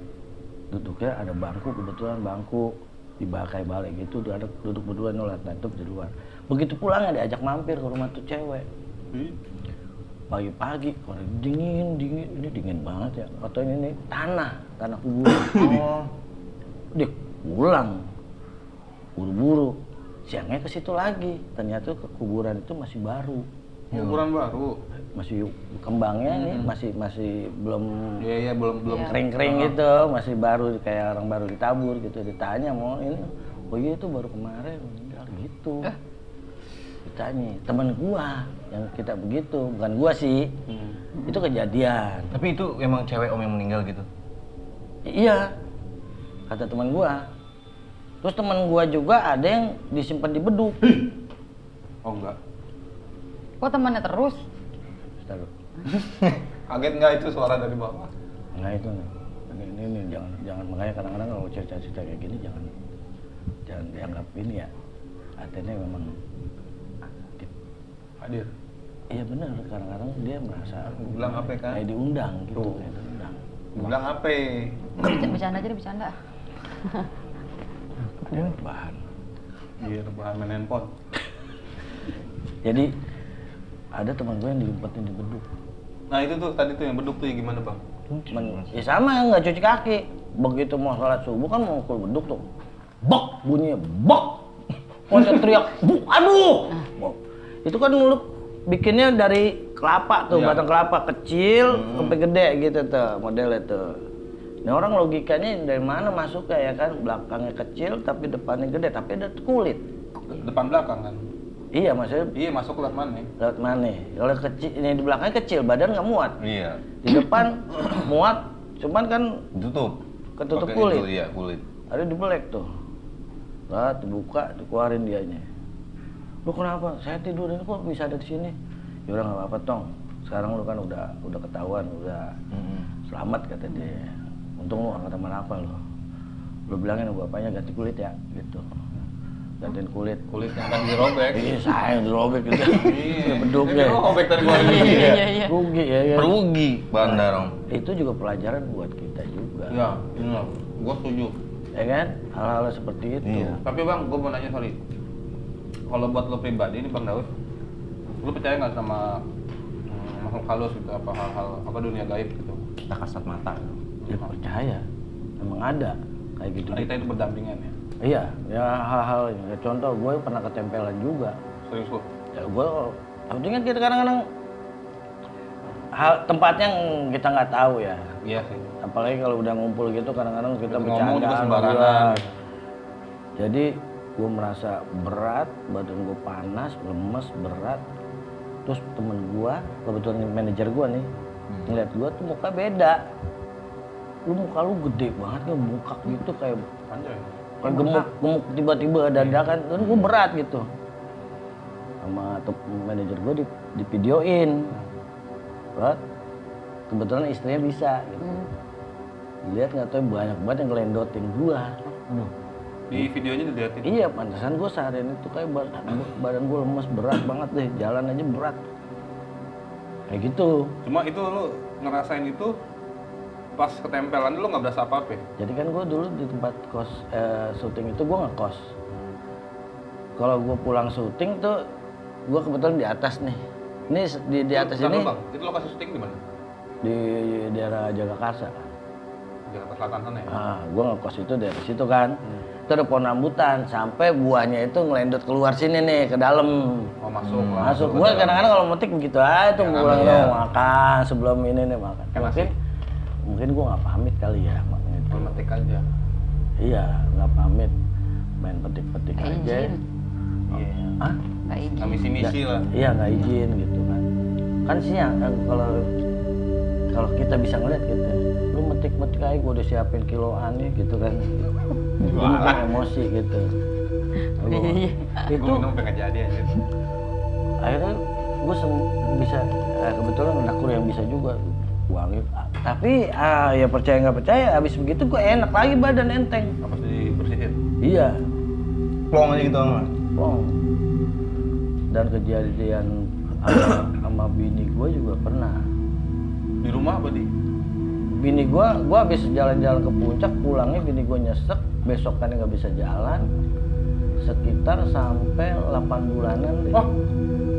Duduknya ada bangku, kebetulan bangku dibakai balik gitu, dia ada duduk berdua nolat tutup di luar. Begitu pulangnya diajak mampir ke rumah tuh cewek. Pagi-pagi, kalau dingin, ini dingin banget ya. Katanya ini tanah kuburan. Oh. Dia pulang, buru-buru. Siangnya ke situ lagi. Ternyata ke kuburan itu masih baru. Kuburan baru. Masih kembangnya nih, masih belum Iya belum kering-kering gitu, masih baru kayak orang baru ditabur gitu. Ditanya mau ini, oh iya itu baru kemarin meninggal gitu. Ditanya teman gua yang kita begitu, bukan gua sih. Itu kejadian. Tapi itu emang cewek om yang meninggal gitu? Iya, kata teman gua. Terus teman gua juga ada yang disimpan di beduk. Oh enggak. Kok temannya terus? Taruh. Kaget nggak itu suara dari bawah? Nah itu nih. Ini jangan makanya kadang-kadang kalau cerita-cerita kayak gini jangan dianggap ini ya. Artinya memang Hadir. iya benar, kadang-kadang dia merasa Bilang apa kan? kayak diundang gitu, Tuh. kayak diundang. Bilang apa? Bercanda aja deh, bercanda. Dia bahan. Iya rebahan main handphone. Jadi ada teman gue yang diumpetin di beduk. Nah itu tuh tadi tuh yang beduk tuh ya gimana bang? Ya sama nggak cuci kaki. Begitu mau sholat subuh kan mau ke beduk tuh. Bok bunyinya bok. Mau teriak, aduh. Bok. Itu kan lu bikinnya dari kelapa tuh, Iya. batang kelapa kecil sampai gede gitu tuh modelnya tuh. Nah orang logikanya dari mana masuknya ya kan, belakangnya kecil tapi depannya gede tapi ada kulit. Depan belakang kan? Iya maksudnya Iya masuk lewat mana? lewat mana? Kalau kecil, ini di belakangnya kecil, badan nggak muat. Iya. Di depan muat, cuman kan Tutup. ketutup Pakai kulit. itu, iya kulit. Ada di belek tuh. Nah, dibuka, dikeluarin dianya. Lu kenapa? Saya tidur ini kok bisa ada di sini? Ya udah nggak apa-apa tong. Sekarang lu kan udah ketahuan, udah selamat kata dia. Untung lu angkatan apa lu? Lu bilangin sama bapaknya ganti kulit ya, gitu. Gantiin kulit. Kulitnya kan dirobek. Iya, saya dirobek gitu. Iya. Beduknya. Ini robek tadi gua. Iya. Rugi ya kan? Rugi bandar om. Itu juga pelajaran buat kita juga. Iya, benar. Gua setuju. Ya kan? Hal-hal seperti itu. Iya. Tapi bang, gua mau nanya sorry. Kalau buat lo pribadi nih bang Daus, lo percaya nggak sama makhluk halus gitu, apa hal-hal apa dunia gaib gitu? Kita kasat mata. Ya percaya. Emang ada kayak gitu. Karena kita itu berdampingan ya. Iya, ya hal-hal ya, contoh gue pernah ketempelan juga. Serius lo? Ya gue, tapi kan kita kadang-kadang hal tempatnya yang kita nggak tahu ya. Iya sih. Apalagi kalau udah ngumpul gitu kadang-kadang kita Ngomong juga bercanda. sembarangan. Jadi gue merasa berat, badan gue panas, lemes, berat. Terus temen gue, kebetulan manajer gue nih, ngeliat gue tuh muka beda. Muka lu gede banget, ngebungkak gitu kayak Anjay. gemuk tiba-tiba dadakan, dan gue berat gitu. Sama manajer gue di videoin, kebetulan istrinya bisa. Gitu. Lihat nggak tahu banyak banget yang ngelendotin gue. Di videonya diliatin. Iya, pantesan gue seharian itu kayak badan gue lemes, berat banget deh, jalan aja berat. Kayak gitu. Cuma itu lu ngerasain itu pas ketempelan lu nggak berasa apa-apa. Jadi kan gue dulu di tempat kos syuting itu gue ngekos. Kalau gue pulang syuting tuh, gue kebetulan di atas nih. Ini di atas Bentar, ini. Bang. Itu lokasi syuting di mana? Di daerah Jagakarsa. Jakarta Selatan sana ya? Ah, gue ngekos itu dari situ kan. Itu ada pohon rambutan, sampai buahnya itu ngelendot keluar sini nih, ke dalam. Oh masuk lah. Masuk. Gue kadang-kadang kalau metik begitu aja tuh, Ya, pulang iya. makan sebelum ini nih makan. Kan Mungkin gue nggak pamit kali ya makanya itu. metik aja. Iya, nggak pamit, main petik-petik Nggak aja. izin. Iya. Hah? Nggak izin. Nggak misi-misi lah. Iya, nggak izin gitu kan. Kan siang kalau kita bisa ngeliat gitu, lu metik-metik aja, gue udah siapin kiloan nih gitu kan. Ini kan emosi gitu. Iya. Itu Gue minum pengen jadi aja. akhirnya gue bisa kebetulan ada kru yang bisa juga buangin. Tapi ya percaya nggak percaya, habis begitu gue enak lagi badan enteng. Apa sih dibersihin? Iya, Plong aja gitu Bang. plong. Dan kejadian sama bini gue juga pernah. Di rumah apa di? Bini gue habis jalan-jalan ke puncak, pulangnya bini gue nyesek, besokannya nggak bisa jalan. Sekitar sampai 8 bulanan deh. Wah,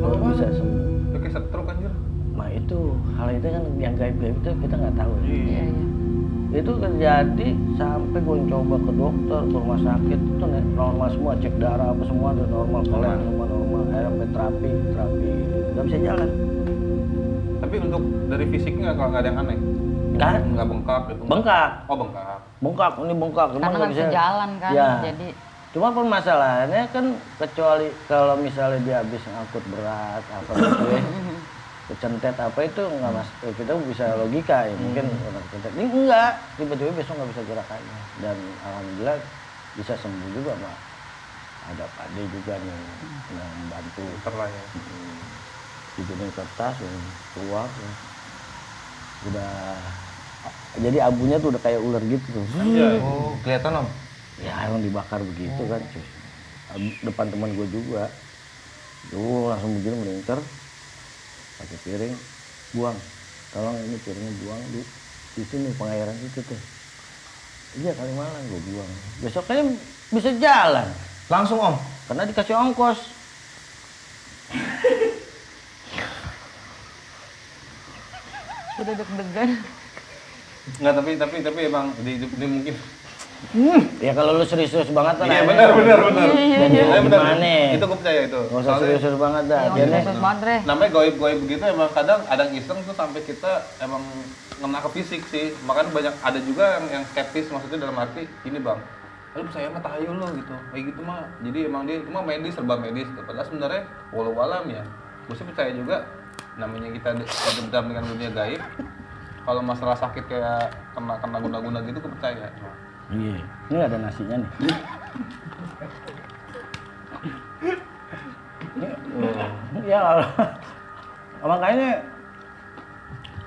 baru lama bisa banget. sembuh. Ya, kayak stroke anjir. Nah itu hal itu kan yang gaib-gaib itu kita nggak tahu. Iya, iya. Itu terjadi sampai gue coba ke dokter, ke rumah sakit itu normal semua, cek darah apa semua udah normal, kolesterol semua normal, akhirnya sampai terapi nggak bisa jalan. Tapi untuk dari fisiknya kalau nggak ada yang aneh? Kan? Nggak bengkak gitu? Bengkak, Oh bengkak. ini bengkak. Cuma Karena nggak nggak bisa jalan kan, Ya. jadi Cuma permasalahannya kan kecuali kalau misalnya dia habis ngangkut berat apa gitu ya, kecentet apa itu nggak kita bisa logika ya mungkin orang kecentet ini enggak, tiba-tiba besok nggak bisa gerak aja, dan alhamdulillah bisa sembuh juga Pak. Ada Pak D juga nih yang membantu. Terlah ya. Bikinin kertas yang keluar ya. Udah jadi abunya tuh udah kayak ular gitu tuh. Anjay. Oh, kelihatan Om. Ya emang dibakar begitu kan cuy. Depan teman gue juga. Tuh langsung begini melingkar. Pakai piring, buang. Tolong ini piringnya buang di sini pengairan itu tuh. Iya kali malam gue buang. Besoknya bisa jalan. Langsung Om. Karena dikasih ongkos. udah deg-degan. Nggak, tapi emang di mungkin. Ya kalau lu serius banget kan. Iya benar. Jadi Benar. gimana? Itu gue percaya itu. Nggak usah serius banget dah. Iya, Biar nih. serius banget deh. Namanya goib-goib begitu emang kadang ada yang iseng tuh sampai kita emang ngena ke fisik sih. Makanya banyak ada juga yang skeptis, maksudnya dalam arti ini Bang, lu percaya mah tahayul lo gitu. Kayak gitu mah. Jadi emang dia cuma medis, serba medis. Padahal sebenarnya walau alam ya. Gue sih percaya juga namanya kita berdalam dengan dunia gaib. Kalau masalah sakit kayak kena guna-guna gitu gue percaya. Iya. Ini ada nasinya nih. Ya makanya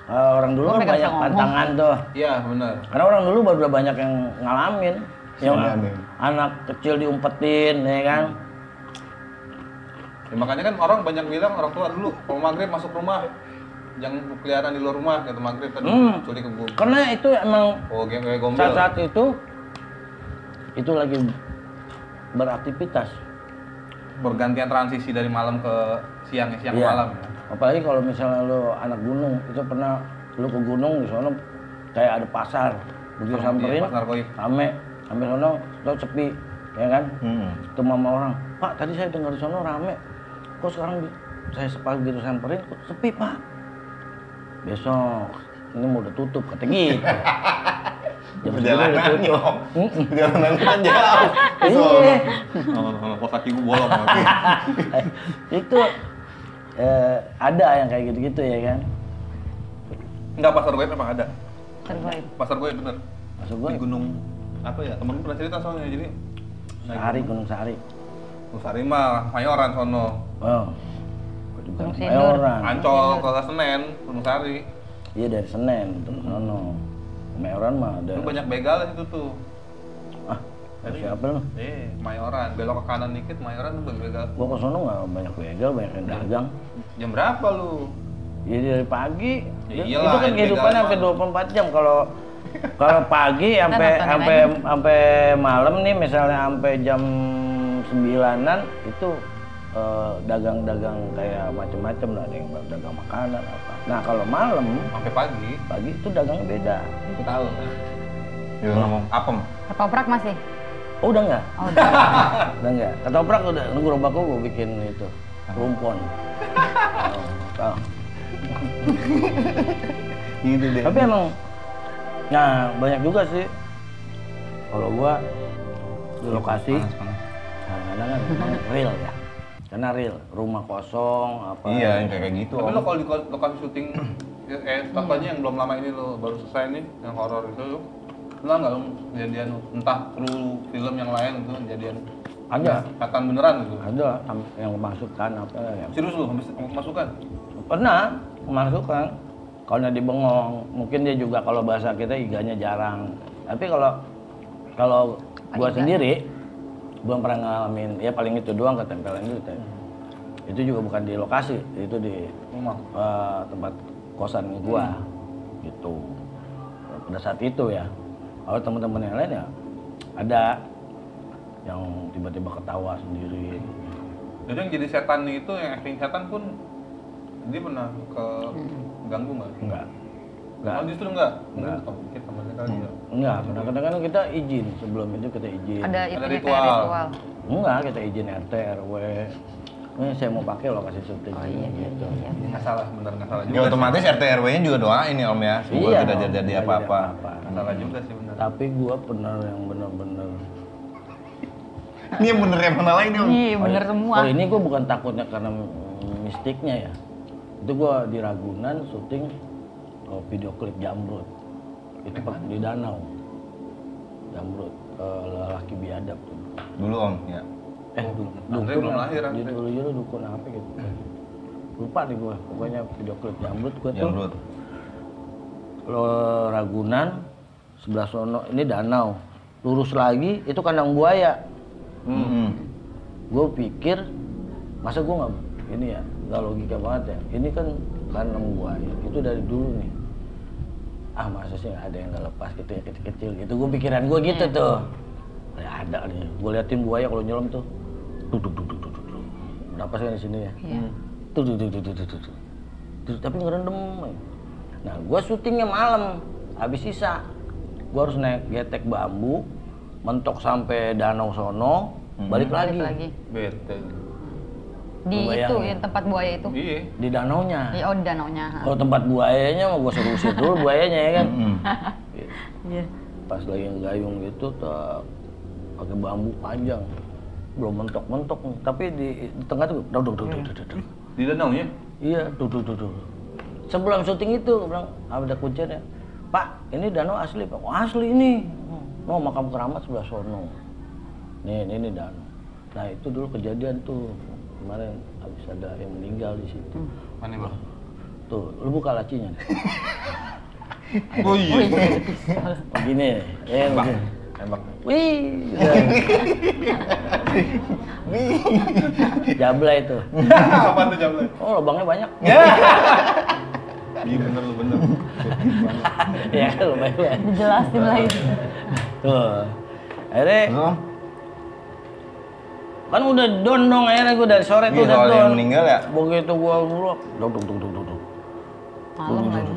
orang dulu Gua kan nggak bisa banyak ngomong. pantangan tuh. Iya benar. Karena orang dulu baru banyak yang ngalamin. Yang Ngalamin. anak kecil diumpetin, ya kan? Ya, makanya kan orang banyak bilang orang tua dulu kalau maghrib masuk rumah jangan kelihatan di luar rumah gitu maghrib tadi culik ke gua. Karena itu emang Oh kayak gombel. saat-saat itu lagi beraktivitas. Pergantian transisi dari malam ke siang ke Iya. malam ya. Apalagi kalau misalnya lu anak gunung, itu pernah lu ke gunung di sana kayak ada pasar. Begitu Iya, samperin, pasar goib. rame, sampai sono tau sepi, ya kan? Itu mama orang, Pak tadi saya dengar di sono rame, kok sekarang saya begitu samperin, kok sepi Pak? Besok ini mau udah tutup, kata gitu. Jam 10 udah tutup. Perjalanan kan jauh. Iya. Kos kaki gua bolong. Itu ada yang kayak gitu-gitu ya kan? Enggak, pasar goib memang ada. Terbaik. Pasar goib bener. Maksud gue Di gunung apa ya? Temen gue pernah cerita soalnya jadi Sari, Gunung Sari. Gunung Sari mah Mayoran sono. Oh. Gua juga Gunung Sindur. Mayoran. Ancol ke Senen, Gunung Sari. Iya dari Senen terus sono. Mayoran mah ada. Itu banyak begal di situ tuh. Ah, Siapa lu? Mayoran, belok ke kanan dikit, Mayoran tuh begal. Gua ke sono nggak banyak begal, banyak yang dagang. Jam berapa lu? Ya dari pagi. Ya itu iyalah, kan yang kehidupannya begal sampai mana? 24 jam. Kalau pagi sampai malam nih, misalnya sampai jam 9-an itu dagang-dagang kayak macem-macem lah, ada yang dagang makanan apa. Nah kalau malam Sampai pagi itu dagangnya beda. aku tahu. Dia ngomong apem. Ketoprak masih? Oh udah enggak? Oh, udah. Udah enggak? Ketoprak udah, gerobak gua bikin itu rumpon. Tahu. Gitu deh. Tapi emang, nah banyak juga sih. Kalau gua di lokasi, kadang-kadang kan memang real ya. Karena real, rumah kosong apa. Iya, yang kayak gitu. Tapi Om. lo kalau di lokasi syuting contohnya yang belum lama ini lo baru selesai nih yang horor itu lo pernah nggak lo kejadian entah kru film yang lain itu kejadian Ada. katan beneran gitu? Ada yang kemasukan apa ya. Serius lo habis masukan? Pernah kemasukan. Kalau di bengong, mungkin dia juga kalau bahasa kita iganya jarang. Tapi kalau gua sendiri belum pernah ngalamin, ya paling itu doang ketempelan itu. Itu juga bukan di lokasi, itu di Rumah. tempat kosan gua gitu. Pada saat itu ya. Kalau teman-teman yang lain ya ada yang tiba-tiba ketawa sendiri. Jadi yang jadi setan itu yang acting setan pun dia pernah ke ganggu nggak? Enggak. Oh justru enggak? Enggak. Mungkin sama sekali ya. Enggak, kadang-kadang kita izin, sebelum itu kita izin. Ada Ada itunya ritual. kayak ritual. Enggak, kita izin RT, RW. Ini saya mau pakai lokasi syuting Oh iya, gitu. iya. Nggak salah, bener nggak salah juga. Ya otomatis RT RW-nya juga doain ya Om ya. Semoga Iya, tidak dong, jadi nggak apa-apa. Nggak salah juga sih bener. Tapi gua bener yang bener-bener. Ini yang bener yang mana lagi nih Om? Iya, bener semua. Oh ini gua bukan takutnya karena mistiknya ya. Itu gua di Ragunan syuting video klip Jamrut. Itu di danau. Jamrut, lelaki biadab tuh. Dulu Om, ya. Andre belum lahir, Andre. Dulu dukun apa gitu. Lupa nih gua, pokoknya video klip Jamrut gua tuh. Jamrut. Lo Ragunan, sebelah sono ini danau. Lurus lagi itu kandang buaya. Gue pikir masa gue nggak ini ya nggak logika banget ya. Ini kan kandang buaya itu dari dulu nih. Ah masa sih nggak ada yang nggak lepas gitu ya kecil-kecil gitu. Gue pikiran gue gitu tuh. Ya ada nih. Gue liatin buaya kalau nyelam tuh. Duk. Berapa sih di sini ya? Iya. Tuh. Tapi ngerendam. Nah, gua syutingnya malam, habis sisa. Gua harus naik getek bambu, mentok sampai danau sono, balik lagi. Bete. Di Lu itu, bayangin. yang tempat buaya itu. Iya. Di danaunya. Iya, oh di danaunya. Kalau tempat buayanya mah gua suruh usir dulu buayanya ya kan. Iya. Pas lagi ngegayung gitu, tak pakai bambu panjang. Belum mentok-mentok, tapi di tengah tuh duduk. Di danaunya? Iya, duduk. Sebelum syuting itu, gua bilang, ada kuncinya. Pak, ini danau asli, Pak. Oh, asli ini. Oh, makam keramat sebelah sono. Nih, ini danau. Nah, itu dulu kejadian tuh. Kemarin habis ada yang meninggal di situ. Mana bang? Tuh, lu buka lacinya. Oh iya. Begini, ya begini. Tembak. Wih, jabla itu. Apa tuh jam Oh, lubangnya banyak. Iya bener lu bener. Ya, lubangnya banyak. Dijelasin lagi. Tuh. Akhirnya Terus, kan udah don dong akhirnya gue dari sore tuh iya, udah soal don. yang meninggal ya? Begitu gua dulu, duk. Malam lagi.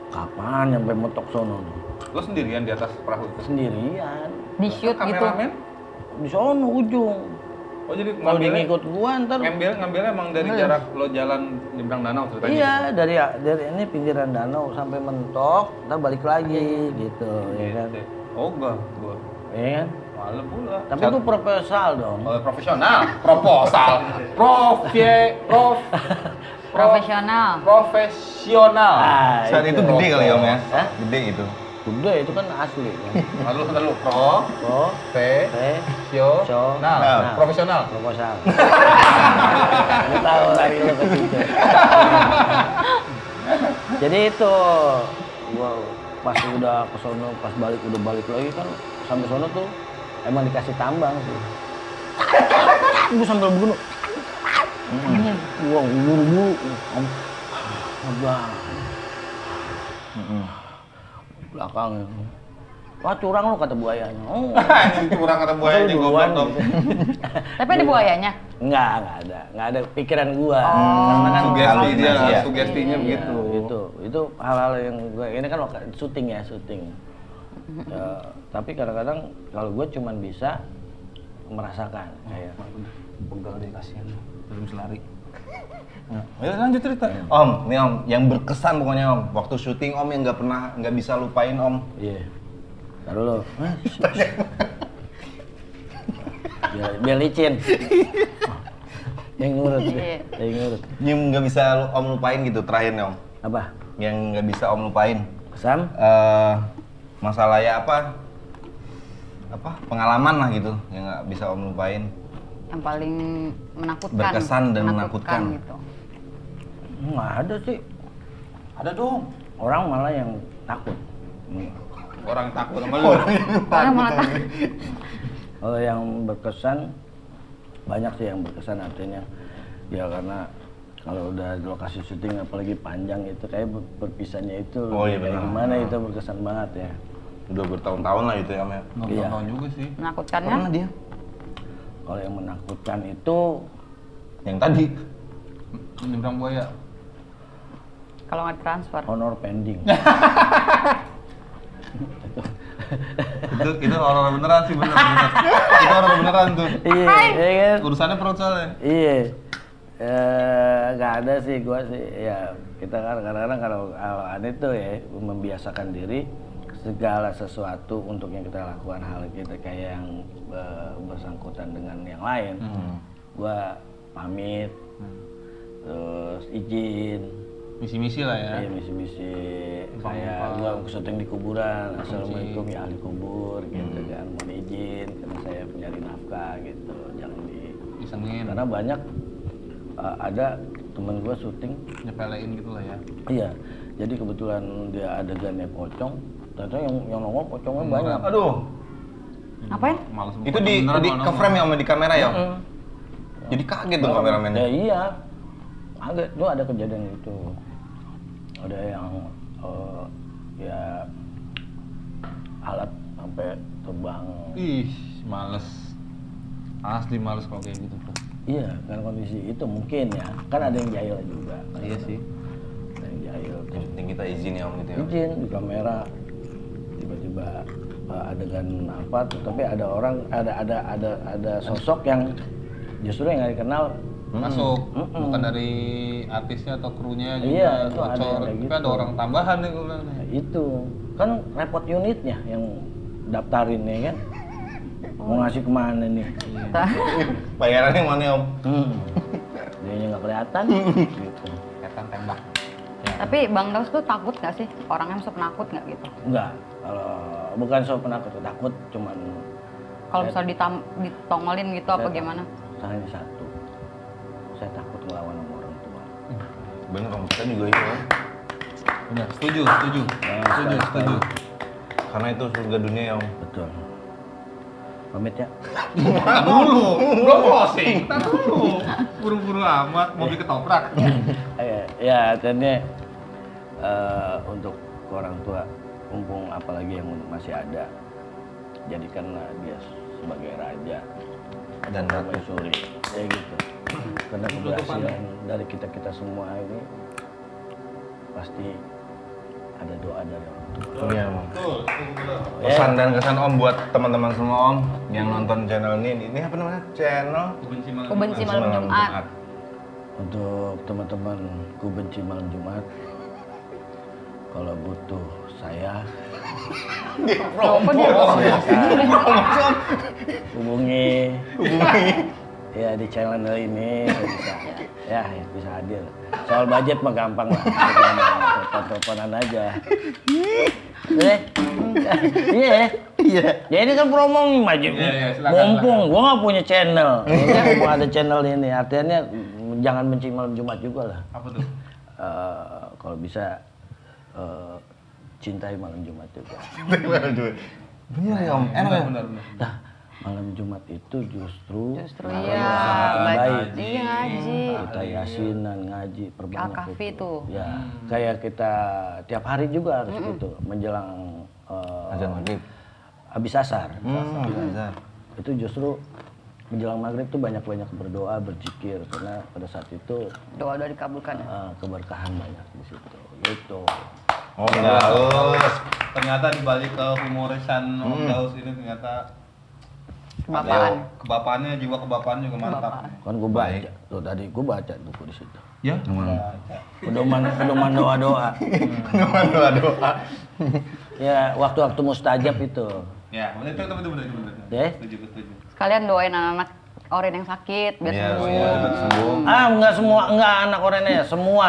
Kapan nyampe mentok sono? Lo sendirian di atas perahu itu? Sendirian. Di shoot gitu. Kameramen? Di sono ujung. Oh jadi Kalau dia ngikut gua ntar. ngambilnya emang dari jarak lo jalan nyebrang danau ceritanya? Iya, dari ini pinggiran danau sampai mentok, ntar balik lagi gitu, ya kan? Oh enggak, gua. Iya kan? Malu pula. Tapi itu proposal dong. Oh, profesional, proposal, Profesional. profesional. saat itu gede kali ya Om ya? Hah? Gede itu. Udah itu kan asli kan. Lalu Oh, profesional, Nah. profesional. proposal. Lu tahu lari lu ke situ. Jadi itu gua pas udah ke sono, pas udah balik lagi kan sampai sono tuh emang dikasih tambang sih. Gue sambil bunuh. Gua buru-buru. Abang. Belakangnya. Wah curang lu kata buayanya. Oh. Curang kata buayanya goblok dong. Tapi ada buayanya? Enggak ada pikiran gua. Karena kan sugesti dia, Iya. sugestinya Iya, begitu. Itu hal-hal yang gua ini kan syuting. Ya, tapi kadang-kadang kalau gua cuman bisa merasakan kayak Pegal deh kasihan. Belum selari. Ayo lanjut cerita. Om, nih Om, yang berkesan pokoknya Om. Waktu syuting Om yang nggak bisa lupain Om. iya. Taruh lo. Biar licin. Yang ngurut. Iya. Yang ngurut. Yang nggak bisa Om lupain gitu terakhirnya Om. Apa? Yang nggak bisa Om lupain. Kesan? Masalah ya apa pengalaman lah gitu yang nggak bisa Om lupain. Yang paling menakutkan. Berkesan dan menakutkan. Gitu. Nggak ada sih. Ada dong. Orang malah yang takut. Orang takut sama lu. Orang malah takut. Kalau yang berkesan banyak sih yang berkesan artinya ya karena kalau udah di lokasi syuting apalagi panjang itu kayak berpisahnya itu Oh, iya, kayak benar. gimana itu berkesan banget ya. Udah bertahun-tahun lah itu ya Om ya. Iya. Tahun juga sih. Menakutkannya? Pernah dia? Kalau yang menakutkan itu Yang tadi. Menyeberang buaya. Kalau nggak transfer. honor pending. Itu horor beneran sih bener. Itu horor beneran tuh. Iya, iya kan? Urusannya perut soalnya. Iya. Nggak ada sih gua sih ya kita kan kadang-kadang kalau aneh tuh ya membiasakan diri segala sesuatu untuk yang kita lakukan hal kita kayak yang bersangkutan dengan yang lain. Gua pamit terus izin Misi-misi lah ya. iya misi-misi kayak gua syuting di kuburan assalamualaikum ya ahli kubur gitu kan mohon izin karena saya pencari nafkah gitu jangan Isengin. karena banyak ada temen gua syuting Nyepelein gitu lah ya. iya jadi kebetulan dia adegannya pocong ternyata yang nongol pocongnya banyak Aduh. Ngapain? Males Itu di ke frame ya Om di kamera ya Om. Jadi kaget dong ya kameramennya. iya ada tuh ada kejadian itu ada yang ya alat sampai terbang Ih, males. Asli males kalau kayak gitu tuh. iya kan kondisi itu mungkin ya kan ada yang jahil juga Iya sih. ada yang jahil Yang penting kita izin ya Om gitu ya. izin di kamera tiba-tiba adegan apa tapi ada orang ada sosok yang justru yang nggak dikenal Masuk. Bukan dari artisnya atau krunya juga. Iya, itu ada bocor. yang kayak Tapi gitu. ada orang tambahan nih gue bilang. Nah, itu kan repot unitnya yang daftarin ya kan mau ngasih kemana nih Bayarannya mana Om? dianya nggak kelihatan gitu Kelihatan tembak. Tapi Bang Daus tuh takut nggak sih? Orangnya masuk penakut nggak gitu? enggak kalau bukan soal penakut takut cuman Kalau misalnya ditongolin gitu apa Saya- gimana? hanya satu saya takut ngelawan sama orang tua Bener Om, kita juga itu Om. Benar, setuju, setuju. Setuju, setuju. Karena itu surga dunia ya Om. betul pamit ya Tahan dulu, belum closing. Tahan dulu. Buru-buru amat, mobil ketoprak. ya artinya untuk orang tua mumpung apalagi yang masih ada jadikanlah dia sebagai raja Dan ratu. Suri ya gitu karena keberhasilan dari kita semua ini pasti ada doa dari orang tua Iya Om. Betul, betul. Pesan dan kesan Om buat teman-teman semua Om yang nonton channel ini. Ini apa namanya? Channel Ku benci malam Jumat. untuk teman-teman ku benci malam Jumat kalau butuh saya Apa dia? silakan hubungi ya di channel ini saya bisa hadir soal budget mah gampang lah telepon-teleponan aja iya ya ini kan promo maju Iya, silakan, mumpung gua nggak punya channel mumpung ada channel ini artinya jangan benci malam Jumat juga lah Apa tuh? kalau bisa cintai malam Jumat juga Bener ya Om, enak ya? Benar, benar. nah Malam Jumat itu justru iya baik. iya ngaji Kita yasinan, ngaji, perbanyak Al-Kahfi itu. tuh. Ya, kayak kita tiap hari juga harus gitu menjelang Azan maghrib. habis asar. Azan. Itu justru menjelang maghrib tuh banyak-banyak berdoa, berzikir karena pada saat itu doa-doa dikabulkan. keberkahan banyak di situ. Gitu. Om Daus. Ternyata di balik kehumorisan Om Daus ini ternyata Kebapaan. kebapaannya, jiwa kebapaannya juga mantap. Kan gue baca tuh tadi gue baca buku di situ. Ya? Pedoman doa-doa. Doa. Ya, waktu-waktu mustajab itu. Ya, itu betul. Ya. Setuju. Sekalian doain anak-anak Oren yang sakit biar Iya, sembuh. supaya cepat sembuh. Enggak semua, enggak anak orennya, semua.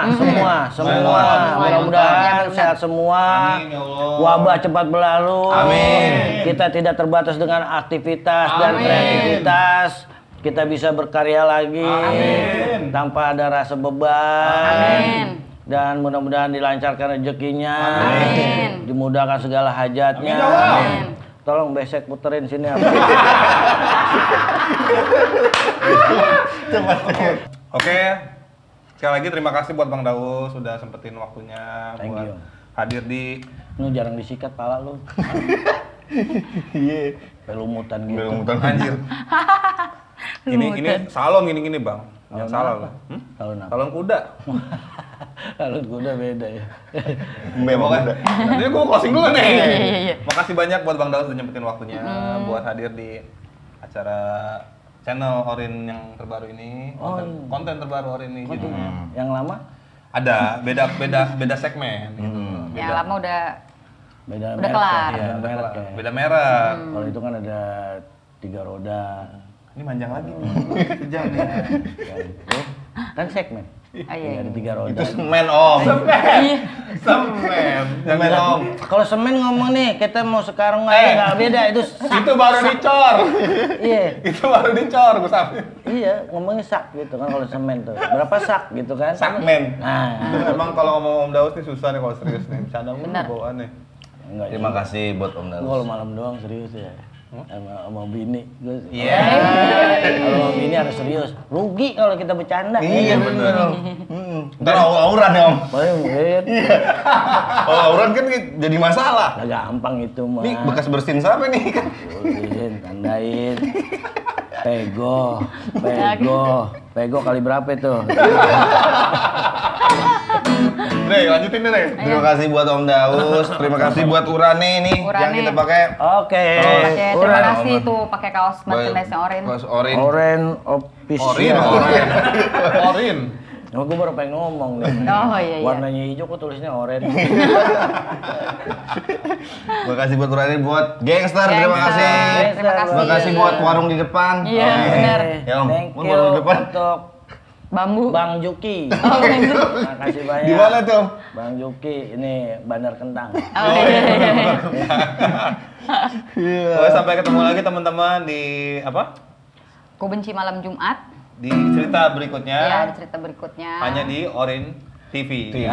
Mudah-mudahan sehat semua. Amin, ya Allah. Wabah cepat berlalu. Amin. Kita tidak terbatas dengan aktivitas dan Amin. kreativitas. Kita bisa berkarya lagi Amin. tanpa ada rasa beban. Amin. Dan mudah-mudahan dilancarkan rezekinya. Amin. Dimudahkan segala hajatnya. Amin. Tolong besek puterin sini apa. Oke. Sekali lagi terima kasih buat Bang Daus sudah sempetin waktunya Thank buat you. hadir di Lu jarang disikat pala lu. Iya. Pelumutan gitu. Belum anjir. Ini salon gini Bang. Yang salon. Salon apa? Salon kuda. Salon kuda beda ya. Memang ada. Nanti gue closing dulu nih. Iya. Makasih banyak buat Bang Daus udah nyempetin waktunya buat hadir di acara channel Orin yang terbaru ini. Konten terbaru Orin ini. Gitu. Yang lama Ada beda segmen gitu. Yang lama udah beda Udah merek kelar. ya, Iya, beda merek ya. beda merek. Kalau itu kan ada 3 roda. Ini manjang lagi nih. Sejam nih. Ya, itu kan segmen. Ah, iya. Ada 3 roda. Itu semen Om. Semen. Semen Om. Kalau semen ngomong nih, kita mau sekarang aja nggak beda itu. Itu baru dicor. Iya, Itu baru dicor gue sampe. iya ngomongnya sak gitu kan kalau semen tuh. Berapa sak gitu kan? Sakmen. Nah, Emang kalau ngomong Om Daus nih susah nih kalau serius nih. Bercanda mulu Benar. bawaannya. enggak. Terima kasih buat Om Gua kalau Daus. malam doang serius ya. Sama bini. Iya. Kalau sama bini harus serius. Rugi kalau kita bercanda. Iya bener Om. Ntar auran ya Om. Banget. Kalau auran kan jadi masalah. Gak gampang itu mah. Ini bekas bersin siapa nih kan? Ulihin, tandain. Pego kali berapa itu? Nih, lanjutin nih. Terima kasih buat Om Daus. Terima kasih buat Urane nih yang Urane. kita pakai. Oke. Oke, terima Oren. kasih tuh pakai kaos merchandise Oren. Kaos Orin. Oren official. Orin. Oh, gue baru pengen ngomong nih. Oh iya iya. Warnanya hijau kok tulisnya oren. Terima kasih buat Urane, buat Gangster. Terima Gangster. kasih. Terima kasih. Terima kasih buat warung di depan. Iya, Oke. benar. Ya Om, Thank Om, you warung di depan. untuk Bambu. Bang Juki. Oh, Bang Juki. Makasih banyak. Di mana tuh Om? Bang Juki, ini Bandar Kentang. Oh iya iya. Iya. Oke, sampai ketemu lagi teman-teman di apa? Ku benci malam Jumat. Di cerita berikutnya. Iya, di cerita berikutnya. Hanya di Orin TV. TV.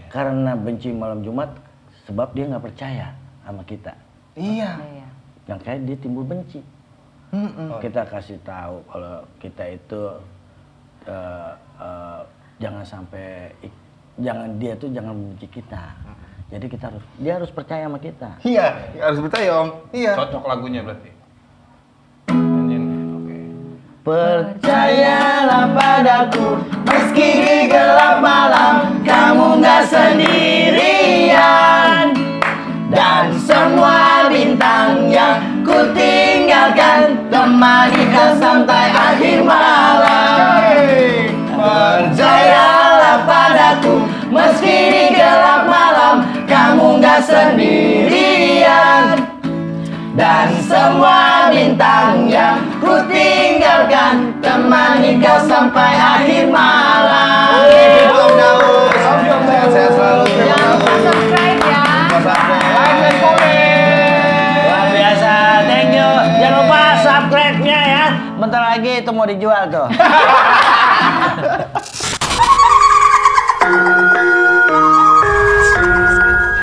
Karena benci malam Jumat, sebab dia nggak percaya sama kita. Iya. Iya. Yang kayak dia timbul benci. Kita kasih tahu kalau kita itu jangan sampai dia tuh jangan benci kita. Jadi dia harus percaya sama kita. Iya, harus percaya Om. Iya. Cocok lagunya berarti. Nyanyiin. Oke. Percayalah padaku, meski di gelap malam kamu nggak sendirian. Dan semua bintang yang ku tinggalkan temani kau sampai akhir malam. Percayalah padaku, meski di gelap malam kamu nggak sendirian. Dan semua bintang yang ku tinggalkan temani kau sampai akhir malam. Om Daus. Sehat-sehat selalu. Jangan lupa subscribe ya. Like dan komen. Luar biasa, thank you. Jangan lupa subscribe-nya ya. Bentar lagi itu mau dijual tuh.